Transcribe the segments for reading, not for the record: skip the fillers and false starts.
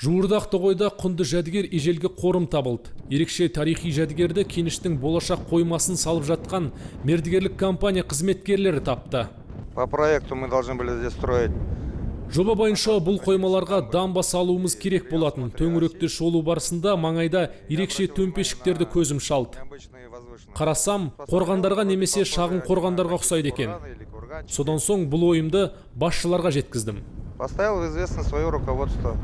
Жуырда Ақтоғайда құнды жәдігер ежелгі қорым табылды. Ерекше тарихи жәдігерді кеніштің болашақ қоймасын салып жатқан мердігерлік компания қызметкерлері тапты. По проекту мы должны были здесь строить. Жоба бойынша бұл қоймаларға дамба салуымыз керек болатын. Төңіректе шолу барысында маңайда ерекше төмпешіктерді көзім шалды. Қарасам, қорғандарға немесе шағын қорғандарға ұқсайды екен. Содан соң бұл ойымды басшыларға жеткіздім. Поставил в известность свое руководство.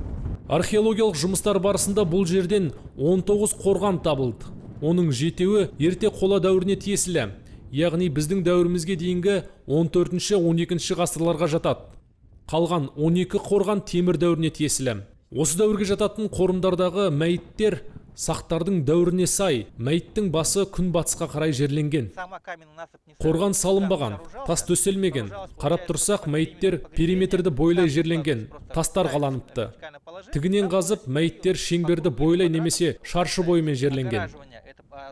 Археологиялық жұмыстар барысында бұл жерден 19 қорған табылды. Оның 7-і ерте қола дәуіріне тиесілі, яғни біздің дәуірімізге дейінгі 14-12 ғасырларға жатады. Қалған 12 қорған темір дәуіріне тиесілі. Осы дәуірге жататын қорымдардағы мәйіттер сақтардың дәуіріне сай, мәйіттің басы күнбатысқа қарай жерленген. Қорған салынбаған, тас төселмеген. Қарап тұрсақ, мәйіттер периметрді бойлай жерленген, тастар қаланыпты. Тігінен қазып, мәйіттер шеңберді бойлай немесе шаршы бойымен жерленген.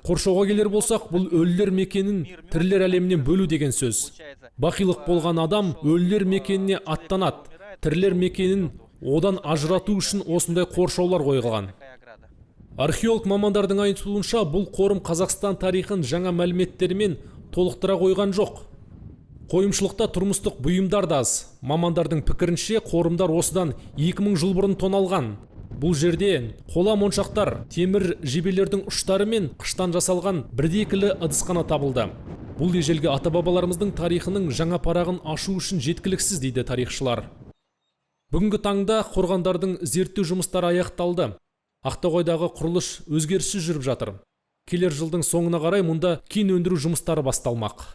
Қоршауға келер болсақ, бұл өлілер мекенін тірілер әлемінен бөлу деген сөз. Бақилық болған адам өлілер мекеніне аттанады, тірілер мекенін одан ажырату үшін осындай қоршаулар қойылған. Археолог мамандардың айтуынша, бұл қорым Қазақстан тарихын жаңа мәліметтермен толықтыра қойған жоқ. Қойымшылықта тұрмыстық бұйымдар да аз. Мамандардың пікірінше, қорымдар осыдан 2000 жыл бұрын тоналған. Бұл жерде қола моншақтар, темір жебелердің ұштары мен қыштан жасалған бірдекілі ыдысқана табылды. Бұл ежелгі ата-бабаларымыздың тарихының жаңа парағын ашу үшін жеткіліксіз дейді тарихшылар. Бүгінгі таңда қорғандардың зерттеу жұмыстары аяқталды. Ақтоғайдағы құрылыс өзгеріссіз жүріп жатыр. Келер жылдың соңына қарай мұнда кен өндіру жұмыстары басталмақ.